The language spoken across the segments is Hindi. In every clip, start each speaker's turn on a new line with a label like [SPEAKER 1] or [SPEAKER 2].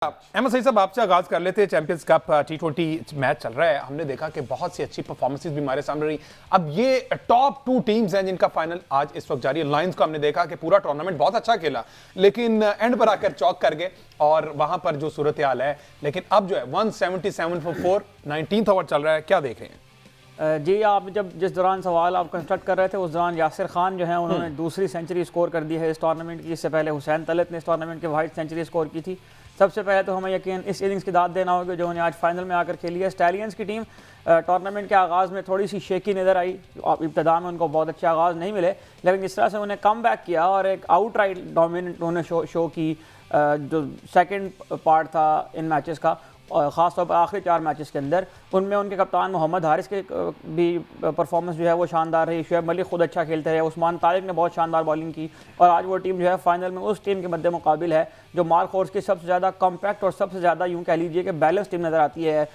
[SPEAKER 1] अहमद सईद साहब, आपसे आगाज कर लेते हैं। चैंपियंस कप T20 मैच चल रहा है। हमने देखा कि बहुत सी अच्छी परफॉर्मेंसेस भी हमारे सामने रही। अब ये टॉप 2 टीम्स हैं जिनका फाइनल आज इस वक्त जारी है। लायंस को हमने देखा कि पूरा टूर्नामेंट बहुत अच्छा खेला, लेकिन एंड पर आकर चौक कर गए और वहां पर जो सूरत हाल है। लेकिन अब जो है 177 फॉर 4, 19th ओवर चल रहा है, क्या देख रहे हैं?
[SPEAKER 2] जी, आप जिस दौरान सवाल आप कंस्ट्रक्ट कर रहे थे उस दौरान यासिर खान जो है उन्होंने दूसरी सेंचुरी स्कोर कर दी है इस टूर्नामेंट की। इससे पहले हुसैन तलत ने इस टूर्नामेंट की वाइट सेंचुरी स्कोर की थी। सबसे पहले तो हमें यकीन इस इनिंग्स की दाद देना होगा जो उन्हें आज फाइनल में आकर खेली है। स्टैलियंस की टीम टूर्नामेंट के आगाज़ में थोड़ी सी शेकी नज़र आई। इब्तदा में उनको बहुत अच्छे आगाज़ नहीं मिले, लेकिन जिस तरह से उन्हें कम बैक किया और एक आउटराइट डोमिनेंट उन्होंने शो की, जो सेकंड पार्ट था इन मैचेस का, ख़ास तौर पर आखिरी 4 मैचेस के अंदर, उनमें उनके कप्तान मोहम्मद हारिस के भी परफॉर्मेंस जो है वो शानदार रही। शुएब मलिक खुद अच्छा खेलते रहे, उस्मान तारिक ने बहुत शानदार बॉलिंग की और आज वो टीम जो है फाइनल में उस टीम के मद्दे मुकाबिल है जो मार्क हॉर्स की सबसे ज़्यादा कॉम्पैक्ट और सबसे ज़्यादा यूँ कह लीजिए कि बैलेंस टीम नज़र आती है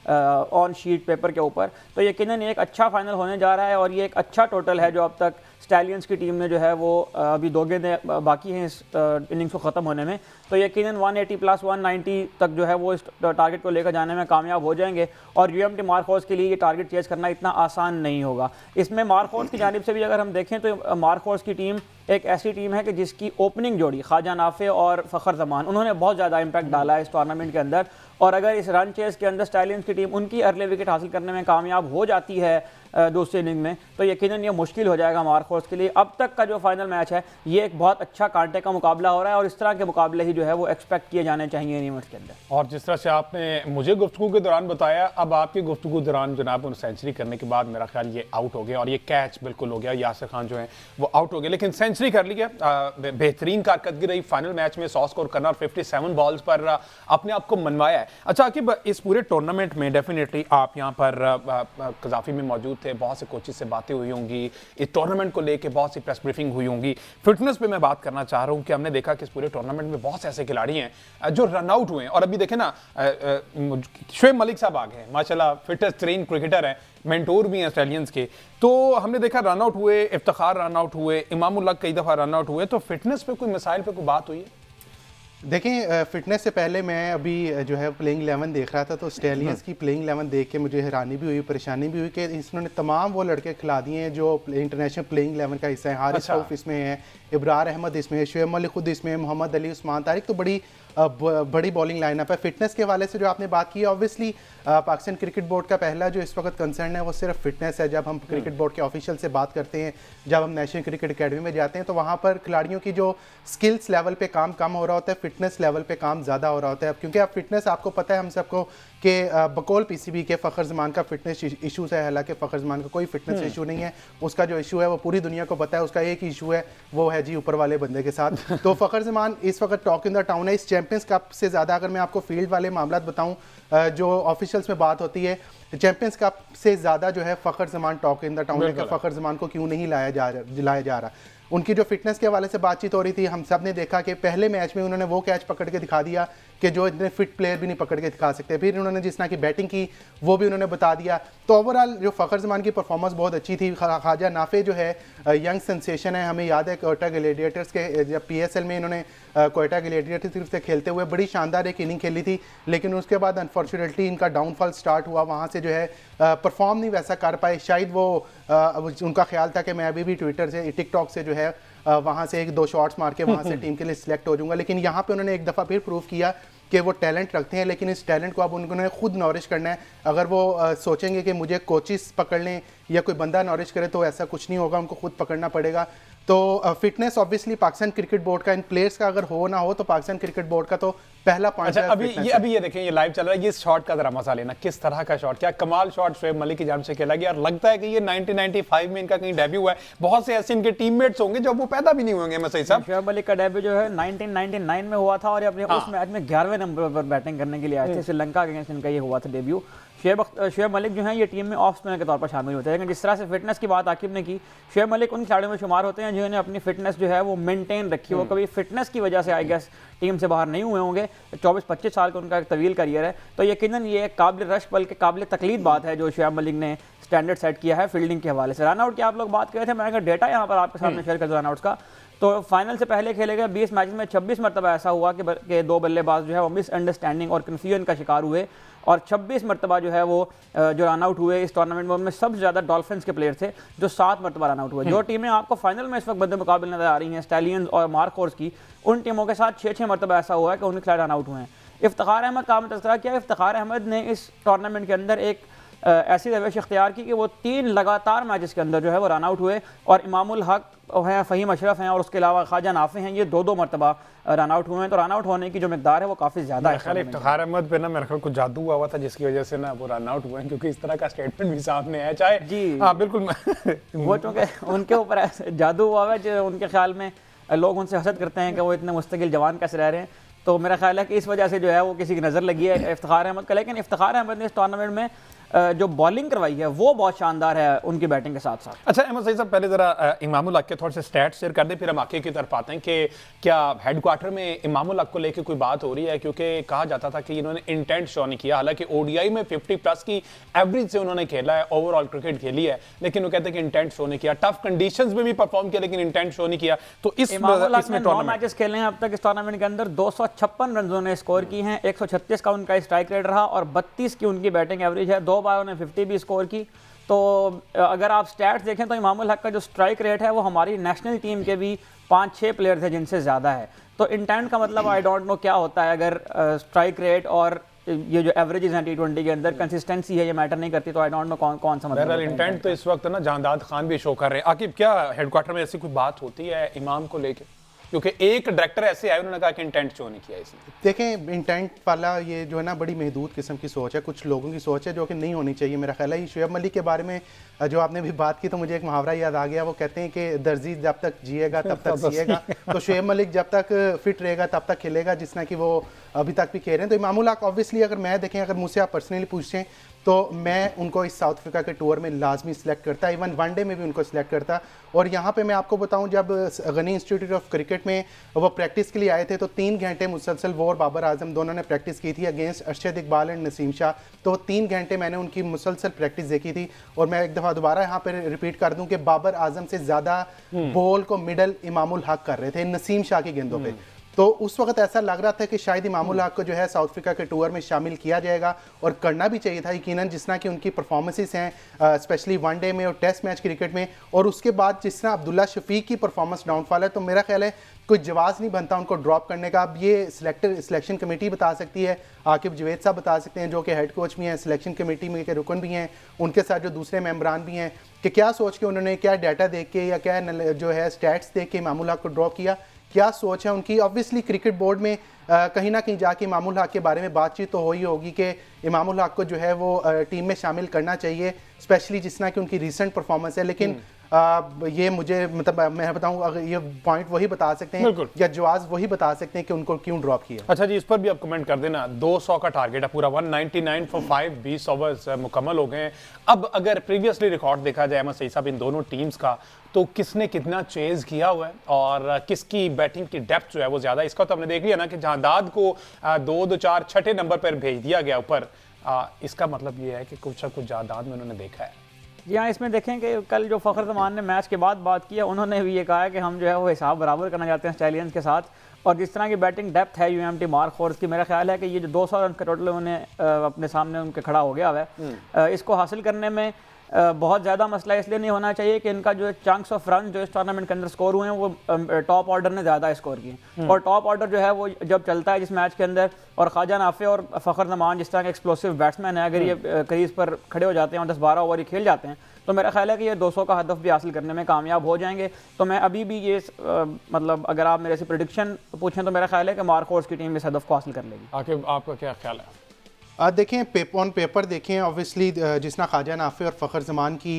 [SPEAKER 2] ऑन शीट पेपर के ऊपर। तो यकीनन एक अच्छा फाइनल होने जा रहा है और ये एक अच्छा टोटल है जो अब तक स्टैलियंस की टीम ने जो है वो अभी 2 गेंदें बाकी हैं इस इनिंग्स को ख़त्म होने में। तो यकीनन 180 प्लस 190 तक जो है वो इस टारगेट को लेकर जाने में कामयाब हो जाएंगे और यूएमटी मार्क हॉर्स के लिए ये टारगेट चेज करना इतना आसान नहीं होगा। इसमें मार्क हॉर्स की जानिब से भी अगर हम देखें तो मार्क हॉर्स की टीम एक ऐसी टीम है कि जिसकी ओपनिंग जोड़ी ख्वाजा नाफे और फ़खर जमान, उन्होंने बहुत ज़्यादा इंपैक्ट डाला है इस टूर्नामेंट के अंदर। और अगर इस रन चेस के अंदर स्टैलियंस की टीम उनकी अर्ली विकेट हासिल करने में कामयाब हो जाती है दूसरी इनिंग में, तो यकीनन ये मुश्किल हो जाएगा मार्क हॉर्स के लिए। अब तक का जो फाइनल मैच है ये एक बहुत अच्छा कांटे का मुकाबला हो रहा है और इस तरह के मुकाबले ही जो है वो एक्सपेक्ट किए जाने चाहिए इनिंग्स के अंदर।
[SPEAKER 1] और जिस तरह से आपने मुझे गुफ्तगू के दौरान बताया, अब आपकी गुफ्तगू के दौरान जनाब उन सेंचुरी करने के बाद मेरा ख्याल ये आउट हो गया और ये कैच बिल्कुल हो गया। यासिर खान जो है वो आउट हो गए, लेकिन सेंचुरी कर ली है। बेहतरीन कारकर्दगी रही फाइनल मैच में, 100 स्कोर करना और 57 बॉल्स पर अपने आप को मनवाया है। अच्छा आकिब, इस पूरे टूर्नामेंट में डेफिनेटली आप यहाँ पर कजाफी में मौजूद थे, बहुत से कोचेस से बातें हुई होंगी, इस टूर्नामेंट को लेके बहुत सी प्रेस ब्रीफिंग हुई होंगी। फिटनेस पे मैं बात करना चाह रहा हूँ कि हमने देखा कि इस पूरे टूर्नामेंट में बहुत से ऐसे खिलाड़ी हैं जो रन आउट हुए हैं और अभी देखें ना, शुएब मलिक साहब आ गए, माशाल्लाह फिटेस्ट ट्रेन क्रिकेटर हैं, मेंटोर भी हैं ऑस्ट्रेलियंस के। तो हमने देखा रन आउट हुए, इफ्तिखार रन आउट हुए, इमामुल्लाह कई दफ़ा रन आउट हुए। तो फिटनेस पे कोई मसाइल पे कोई बात हुई है?
[SPEAKER 3] देखें, फिटनेस से पहले मैं अभी जो है प्लेइंग 11 देख रहा था तो स्टैलियंस की प्लेइंग 11 देख के मुझे हैरानी भी हुई, परेशानी भी हुई कि इन्होंने तमाम वो लड़के खिला दिए हैं जो इंटरनेशनल प्लेइंग 11 का हिस्सा है। हारिस रऊफ इसमें है, इब्रार अहमद इसमें है, शुएब मलिक खुद इसमें है, मोहम्मद अली, उस्मान तारिक, तो बड़ी बॉलिंग लाइनअप है। फिटनेस के हवाले से जो आपने बात की, ऑब्वियसली पाकिस्तान क्रिकेट बोर्ड का पहला जो इस वक्त कंसर्न है वो सिर्फ फिटनेस है। जब हम क्रिकेट बोर्ड के ऑफिशियल से बात करते हैं, जब हम नेशनल क्रिकेट अकेडमी में जाते हैं, तो वहाँ पर खिलाड़ियों की जो स्किल्स लेवल पे काम कम हो रहा होता है, फिटनेस लेवल पे काम ज़्यादा हो रहा होता है। क्योंकि अब फिटनेस आपको पता है हम सबको कि बकौल पीसीबी के फ़खर जमान का फिटनेस इशूज़ है, हालांकि फ़खर जमान का कोई फिटनेस इशू नहीं है। उसका जो इशू है वो पूरी दुनिया को पता है, उसका एक इशू है, वो है जी ऊपर वाले बंदे के साथ। तो फ़खर जमान इस वक्त टॉक इन द टाउन है। इस चैंपियंस कप से ज़्यादा अगर मैं आपको फील्ड वाले मामला बताऊँ जो ऑफिशियल्स में बात होती है, चैंपियंस कप से ज़्यादा जो है Fakhar Zaman talk in the town है कि फ़खर जमान को क्यों नहीं लाया जा रहा। उनकी जो फिटनेस के हवाले से बातचीत हो रही थी, हम सब ने देखा कि पहले मैच में उन्होंने वो कैच पकड़ के दिखा दिया कि जो इतने फिट प्लेयर भी नहीं पकड़ के दिखा सकते। फिर उन्होंने जिस तरह की बैटिंग की वो भी उन्होंने बता दिया। तो ओवरऑल जो फ़खर जमान की परफॉर्मेंस बहुत अच्छी थी। ख्वाजा नाफे जो है यंग सेंसेशन है, हमें याद है कोयटा ग्लैडिएटर्स के जब PSL में इन्होंने कोयटा ग्लैडिएटर्स की तरफ से खेलते हुए बड़ी शानदार एक इनिंग खेली थी, लेकिन उसके बाद अनफॉर्चुनेटली इनका डाउनफॉल स्टार्ट हुआ। वहाँ से जो है परफॉर्म नहीं वैसा कर पाए। शायद वो उनका ख्याल था कि मैं अभी भी ट्विटर से, टिकटॉक से जो है वहाँ से 1-2 शॉट्स मार के वहाँ से टीम के लिए सिलेक्ट हो जाऊंगा। लेकिन यहाँ पे उन्होंने एक दफ़ा फिर प्रूव किया कि वो टैलेंट रखते हैं, लेकिन इस टैलेंट को अब उन्होंने खुद नॉरिश करना है। अगर वो सोचेंगे कि मुझे कोचिस पकड़ लें या कोई बंदा नॉरिश करे तो ऐसा कुछ नहीं होगा, उनको खुद पकड़ना पड़ेगा। तो fitness obviously Pakistan cricket board का इन प्लेयर्स का अगर हो ना हो तो पाकिस्तान क्रिकेट बोर्ड का तो पहला पॉइंट है।
[SPEAKER 1] अभी ये देखें, ये लाइव चल रहा है, ये शॉट का जरा मजा लेना, किस तरह का शॉट, क्या कमाल शॉट शुएब मलिक की जानिब से खेला गया। और लगता है कि ये 1995 में इनका कहीं डेब्यू हुआ है। बहुत से ऐसे इनके टीममेट्स होंगे जब वो पैदा भी नहीं होंगे। मैं सही साहब,
[SPEAKER 2] शुएब मलिक का डेब्यू जो है 1999 में हुआ था और अपने उस मैच में 11वें नंबर पर बैटिंग करने के लिए आए थे। श्रीलंका के अगेंस्ट इनका ये हुआ था डेब्यू। शुएब मलिक जो है ये टीम में ऑफ स्पिनर के तौर पर शामिल होते हैं, लेकिन जिस तरह से फिटनेस की बात आकिब ने की, शुएब मलिक उन खिलाड़ियों में शुमार होते हैं जिन्होंने अपनी फिटनेस जो है वो मेंटेन रखी। वो कभी फिटनेस की वजह से आई गेस टीम से बाहर नहीं हुए होंगे। 24-25 साल का उनका एक तवील करियर है, तो यकीनन ये एक काबिल रश बल्कि काबिल तकलीद बात है जो शुएब मलिक ने स्टैंडर्ड सेट किया है फील्डिंग के हवाले से। रन आउट की आप लोग बात कर रहे थे, मैं अगर डेटा यहाँ पर आपके सामने शेयर कर दूँ रन आउट्स का, तो फाइनल से पहले खेले गए 20 मैचेस में 26 मरतबा ऐसा हुआ कि दो बल्लेबाज जो है वो मिसअंडरस्टैंडिंग और कन्फ्यूजन का शिकार हुए, और 26 मरतबा जो है वो जो रन आउट हुए इस टूर्नामेंट में, उनमें सबसे ज़्यादा डॉल्फिन्स के प्लेयर थे जो 7 मरतबा रन आउट हुए। जो टीमें आपको फाइनल में इस वक्त बदे मुकाबले नजर आ रही हैं, स्टैलियंस और मार्क हॉर्स की, उन टीमों के साथ 6-6 मरतबा ऐसा हुआ है कि उनके खिलाफ रन आउट हुए हैं। इफ्तिखार अहमद का आपने तज़किरा किया, इफ्तिखार अहमद ने इस टूर्नामेंट के अंदर एक ऐसी रविश इख्तियार की कि वो 3 लगातार मैचेस के अंदर जो है वो रन आउट हुए, और इमामुल हक हैं, फ़हीम अशरफ हैं, और उसके अलावा ख्वाजा नाफे हैं, ये 2-2 मरतबा रन आउट हुए हैं। तो रन आउट होने की जो मिकदार है वो काफ़ी ज़्यादा है।
[SPEAKER 1] इफ्तिखार अहमद पे ना मेरे ख्याल कुछ जादू हुआ था जिसकी वजह से ना वो रन आउट हुए हैं, क्योंकि इस तरह का स्टेटमेंट भी सामने है, चाहे
[SPEAKER 2] जी
[SPEAKER 1] हाँ बिल्कुल
[SPEAKER 2] वो चूँकि उनके ऊपर जादू हुआ है, जो उनके ख्याल में लोग उनसे हसद करते हैं कि वो इतने मुस्तकिल जवान कैसे रह रहे हैं। तो मेरा ख्याल है कि इस वजह से जो है वो किसी की नज़र लगी है इफ्तिखार अहमद का। लेकिन इफ्तिखार अहमद ने इस टूर्नामेंट में जो बॉलिंग करवाई है वो बहुत शानदार है उनकी बैटिंग के साथ साथ।
[SPEAKER 1] अच्छा अहमद सईद साहब, पहले जरा इमामुल हक के थोड़े से स्टैट्स शेयर कर दें, फिर हम आगे की तरफ आते हैं कि क्या हेडक्वार्टर में इमामुल हक को लेकर कोई बात हो रही है, क्योंकि कहा जाता था कि इन्होंने इंटेंट शो नहीं किया। हालांकि ओडीआई में 50+ की एवरेज से उन्होंने खेला है, ओवरऑल क्रिकेट खेली है, लेकिन वो कहते हैं कि इंटेंट शो नहीं किया। टफ कंडीशंस में भी परफॉर्म किया लेकिन इंटेंट शो नहीं किया। तो
[SPEAKER 2] इमामुल हक ने 9 मैचेस खेले हैं अब तक इस टूर्नामेंट के अंदर, 256 रन उन्होंने स्कोर की हैं, 136 का उनका स्ट्राइक रेट रहा और 32 की उनकी बैटिंग एवरेज है। 2 बार उन्होंने 50 भी स्कोर की। तो अगर आप स्टैट्स देखें तो इमामुल हक का जो स्ट्राइक रेट है वो हमारी नेशनल टीम के भी 5-6 प्लेयर थे जिनसे ज़्यादा है। तो इंटेंट का मतलब आई डोंट नो क्या होता है। अगर स्ट्राइक रेट और ये जो एवरेजेस हैं T20 के अंदर, कंसिस्टेंसी है, ये मैटर नहीं करती, तो आई डोंट नो कौन सा मतलब है
[SPEAKER 1] इंटेंट। तो इस वक्त ना जांदाद खान भी शो कर रहे हैं। आकिब, क्या हेडक्वार्टर में ऐसी कोई बात होती है इमाम को लेके? क्योंकि एक डायरेक्टर ऐसे आए, उन्होंने कहा कि इंटेंट शो नहीं किया इसलिए।
[SPEAKER 3] देखें, इंटेंट वाला ये जो है ना बड़ी महदूद किस्म की सोच है, कुछ लोगों की सोच है जो कि नहीं होनी चाहिए। मेरा ख्याल है शुएब मलिक के बारे में जो आपने भी बात की तो मुझे एक मुहावरा याद आ गया। वो कहते हैं कि दर्जी जब तक जिएगा तब तक सिएगा। तो शुएब मलिक जब तक फिट रहेगा तब तक खेलेगा, जिसना कि वो अभी तक भी खेल रहे हैं। तो इमामुल हक ऑब्वियसली अगर मैं देखें, अगर मुझसे आप पर्सनली पूछें तो मैं उनको इस साउथ अफ्रीका के टूर में लाजमी सिलेक्ट करता, इवन वनडे में भी उनको सिलेक्ट करता। और यहाँ पे मैं आपको बताऊँ, जब गनी इंस्टीट्यूट ऑफ क्रिकेट में वो प्रैक्टिस के लिए आए थे तो 3 घंटे मुसलसल वो और बाबर आजम दोनों ने प्रैक्टिस की थी अगेंस्ट अरशद इकबाल एंड नसीम शाह। तो 3 घंटे मैंने उनकी मुसलसल प्रैक्टिस देखी थी। और मैं एक दफ़ा दोबारा यहाँ पर रिपीट कर दूँ कि बाबर आजम से ज़्यादा बॉल को मिडल इमामुल हक कर रहे थे नसीम शाह की गेंदों पर। तो उस वक्त ऐसा लग रहा था कि शायद इमामुल हक को जो है साउथ अफ्रीका के टूर में शामिल किया जाएगा, और करना भी चाहिए था यकीनन, जिस तरह की उनकी परफॉर्मेंसेस हैं स्पेशली वनडे में और टेस्ट मैच क्रिकेट में। और उसके बाद जिस तरह अब्दुल्ला शफीक की परफॉर्मेंस डाउनफॉल है, तो मेरा ख्याल है कोई जवाब नहीं बनता उनको ड्रॉप करने का। अब ये सिलेक्शन कमेटी बता सकती है, आकिब जवेद साहब बता सकते हैं जो कि हेड कोच भी हैं, सिलेक्शन कमेटी में के रुकन भी हैं, उनके साथ जो दूसरे मेंबरान भी हैं, कि क्या सोच के उन्होंने, क्या डाटा देख के या क्या जो है स्टैट्स देख के इमामुल हक को ड्रॉप किया, क्या सोच है उनकी। ऑब्वियसली क्रिकेट बोर्ड में कहीं ना कहीं जाके इमामुल हक के बारे में बातचीत तो हो ही होगी कि इमामुल हक को जो है वो टीम में शामिल करना चाहिए, स्पेशली जिस तरह की उनकी रीसेंट परफॉर्मेंस है। लेकिन ये मुझे मतलब मैं बताऊं, अगर ये पॉइंट वही बता सकते हैं या जवाब वही बता सकते हैं कि उनको क्यों ड्रॉप किया।
[SPEAKER 1] अच्छा जी, इस पर भी आप कमेंट कर देना। 200 का टारगेट है पूरा, 199 फॉर 5, 20 ओवर्स मुकम्मल हो गए हैं। अब अगर प्रीवियसली रिकॉर्ड देखा जाए अहमद सईद साहब इन दोनों टीम्स का, तो किसने कितना चेज किया हुआ है और किसकी बैटिंग की डेप्थ जो है वो ज्यादा, इसका तो हमने देख लिया ना कि जांदाद को 2-4 छठे नंबर पर भेज दिया गया ऊपर। इसका मतलब ये है कि कुछ जांदाद में उन्होंने देखा है।
[SPEAKER 2] जी हाँ, इसमें देखें कि कल जो फ़खर ज़मान ने मैच के बाद बात की है, उन्होंने भी ये कहा है कि हम जो है वो हिसाब बराबर करना चाहते हैं स्टैलियंस के साथ। और जिस तरह की बैटिंग डेप्थ है यूएमटी मार्क हॉर्स की, मेरा ख्याल है कि ये जो 200 रन का टोटल उन्हें अपने सामने उनके खड़ा हो गया है, इसको हासिल करने में बहुत ज़्यादा मसला इसलिए नहीं होना चाहिए कि इनका जो चंक्स ऑफ रन जो इस टूर्नामेंट के अंदर स्कोर हुए हैं वो टॉप ऑर्डर ने ज़्यादा स्कोर किए। और टॉप ऑर्डर जो है वो जब चलता है जिस मैच के अंदर, और ख्वाजा नाफे और फ़खर ज़मान जिस तरह के एक्सप्लोसिव बैट्समैन है, अगर ये क्रीज पर खड़े हो जाते हैं और 10-12 ओवर ही खेल जाते हैं, तो मेरा ख्याल है कि ये 200 का हदफ भी हासिल करने में कामयाब हो जाएंगे। तो मैं अभी भी ये मतलब अगर आप मेरे से प्रेडिक्शन पूछें तो मेरा ख्याल है कि मार्क हॉर्स की टीम इस हदफ को हासिल कर लेगी।
[SPEAKER 1] आकिब, आपका क्या ख्याल है?
[SPEAKER 3] देखें, ऑन पेपर देखें, ऑब्वियसली जिस तरह ख्वाजा नाफे और फ़खर ज़मान की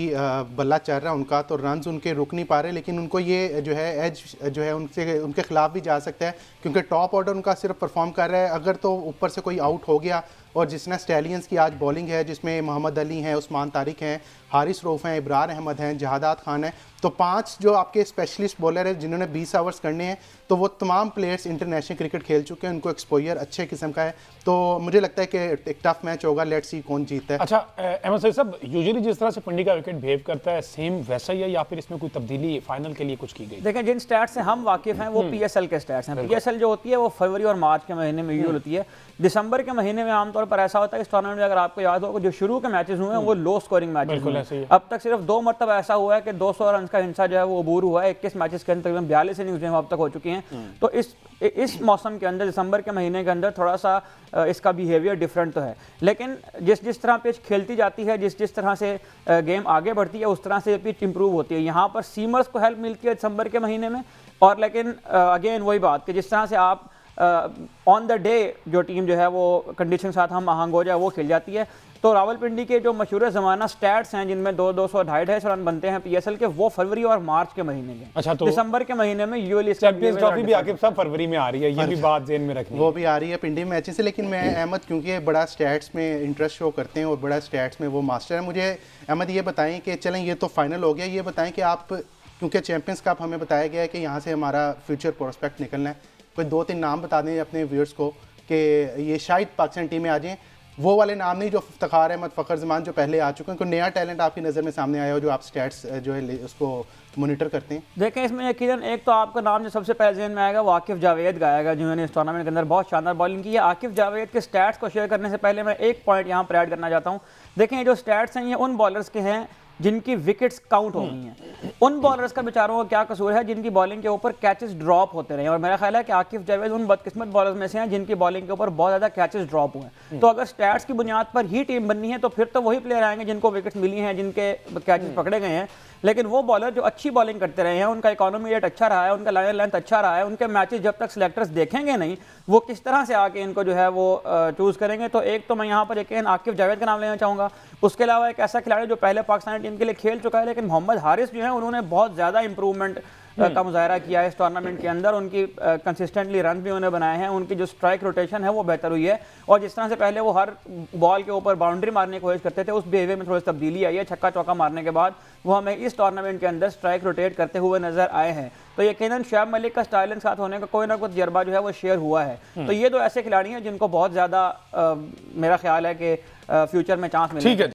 [SPEAKER 3] बल्ला चल रहा है उनका, तो रन्स उनके रुक नहीं पा रहे। लेकिन उनको ये जो है एज जो है उनके खिलाफ भी जा सकता है, क्योंकि टॉप ऑर्डर उनका सिर्फ परफॉर्म कर रहा है। अगर तो ऊपर से कोई आउट हो गया और जिस तरह स्टैलियंस की आज बॉलिंग है, जिसमें मोहम्मद अली हैं, उस्मान तारिक हैं, हारिस रऊफ हैं, इब्रार अहमद हैं, जहादात खान हैं, तो 5 जो आपके स्पेशलिस्ट बॉलर हैं जिन्होंने 20 ओवर्स करने हैं, तो वो तमाम प्लेयर्स इंटरनेशनल क्रिकेट खेल चुके हैं, उनको एक्सपोजर अच्छे किस्म का है। तो मुझे लगता है कि एक टफ मैच होगा, लेट्स सी कौन जीतता है।
[SPEAKER 1] अच्छा अहमद सईद साहब, यूजुअली जिस तरह से पंडी का विकेट बिहेव करता है सेम वैसा ही है या फिर इसमें कोई तब्दीली फाइनल के लिए कुछ की गई?
[SPEAKER 2] देखें, जिन स्टैट्स से हम वाकिफ हैं वो पीएसएल के स्टैट्स हैं। पीएसएल जो होती है वो फरवरी और मार्च के महीने में यूजुअल होती है। दिसंबर के महीने में आमतौर पर ऐसा होता है इस टूर्नामेंट में, अगर आपको याद हो, जो शुरू के मैचेस हुए हैं वो लो स्कोरिंग मैचेस हुए हैं। अब तक सिर्फ 2 मरतबा ऐसा हुआ है कि 200 रन का हिस्सा जो है वो अबूर हुआ है। 21 मैचेस के अंदर तकरीबन 42 इनिंग्स जो है अब तक हो चुकी हैं। तो इस मौसम के अंदर, दिसंबर के महीने के अंदर थोड़ा सा इसका बिहेवियर डिफरेंट तो है, लेकिन जिस तरह पिच खेलती जाती है, जिस तरह से गेम आगे बढ़ती है, उस तरह से पिच इंप्रूव होती है। यहाँ पर सीमर्स को हेल्प मिलती है दिसंबर के महीने में। और लेकिन अगेन वही बात कि जिस तरह से आप ऑन द डे जो टीम जो है वो कंडीशन के साथ हम आहंग हो जाए वो खेल जाती है। तो रावलपिंडी के जो मशहूर ज़माना स्टैट्स हैं जिनमें 200 250 रन बनते हैं पीएसएल के, वो फरवरी और मार्च के महीने में।
[SPEAKER 1] अच्छा, तो
[SPEAKER 2] दिसंबर के महीने में यूएल
[SPEAKER 1] चैंपियंस ट्रॉफी भी आकिब साहब फरवरी में आ रही है, ये भी बात ज़हन में रखनी
[SPEAKER 3] वो भी आ रही है पिंडी मैचेस से। लेकिन मैं अहमद, क्योंकि बड़ा स्टैट्स में इंटरेस्ट शो करते हैं और बड़ा स्टैट्स में वो मास्टर है, मुझे अहमद ये बताएं कि चलें ये तो फाइनल हो गया, ये बताएं कि आप, क्योंकि चैंपियंस कप हमें बताया गया है कि यहाँ से हमारा फ्यूचर प्रोस्पेक्ट निकलना है, कोई 2-3 नाम बता दें अपने व्यूअर्स को कि ये शायद पाकिस्तान टीम में आ जाएं। वो वाले नाम नहीं जो इफ्तिखार अहमद, फ़खर जमान जो पहले आ चुके हैं, कोई नया टैलेंट आपकी नज़र में सामने आया हो जो आप स्टैट्स जो है उसको मॉनिटर करते हैं?
[SPEAKER 2] देखें, इसमें यकीनन एक तो आपका नाम जो सबसे पहले ज़हन में आएगा वो आकिफ जावेद का आएगा, जिन्होंने इस टूर्नामेंट के अंदर बहुत शानदार बॉलिंग की है। आकिफ जावेद के स्टैट्स को शेयर करने से पहले मैं एक पॉइंट यहाँ पर ऐड करना चाहता हूँ। देखें, ये जो स्टैट्स हैं ये उन बॉलर्स के हैं जिनकी विकेट्स काउंट हो गई हैं। उन बॉलर्स का बेचारों का क्या कसूर है जिनकी बॉलिंग के ऊपर कैचेस ड्रॉप होते रहे। और मेरा ख्याल है कि आकिफ जावेद उन बदकिस्मत बॉलर्स में से हैं जिनकी बॉलिंग के ऊपर बहुत ज़्यादा कैचेस ड्रॉप हुए हैं। तो अगर स्टैट्स की बुनियाद पर ही टीम बननी है तो फिर तो वही प्लेयर आएंगे जिनको विकेट्स मिली हैं, जिनके कैचेस पकड़े गए हैं। लेकिन वो बॉलर जो अच्छी बॉलिंग करते रहे हैं, उनका इकोनॉमी रेट अच्छा रहा है, उनका लाइन लेंथ अच्छा रहा है, उनके मैचेस जब तक सिलेक्टर्स देखेंगे नहीं वो किस तरह से आके इनको जो है वो चूज़ करेंगे। तो एक तो मैं यहाँ पर एक आकिफ जावेद का नाम लेना चाहूँगा। उसके अलावा एक ऐसा खिलाड़ी जो पहले पाकिस्तानी टीम के लिए खेल चुका है, लेकिन मोहम्मद हारिस जो है उन्होंने बहुत ज़्यादा इंप्रूवमेंट का मुजाहरा किया है इस टूर्नामेंट के अंदर। उनकी कंसिस्टेंटली रन भी उन्होंने बनाए हैं, उनकी जो स्ट्राइक रोटेशन है वो बेहतर हुई है। और जिस तरह से पहले वो हर बॉल के ऊपर बाउंड्री मारने की कोशिश करते थे, उस बिहेवियर में थोड़ी सी तब्दीली आई है। छक्का चौका मारने के बाद वो हमें इस टूर्नामेंट के अंदर स्ट्राइक रोटेट करते हुए नजर आए हैं। तो यकीनन शोएब मलिक का स्टाइल साथ होने का कोई ना कोई तजर्बा जो है वो शेयर हुआ है। तो ये दो ऐसे खिलाड़ी हैं जिनको बहुत ज़्यादा मेरा ख्याल है कि फ्यूचर में चांस मिलेगा।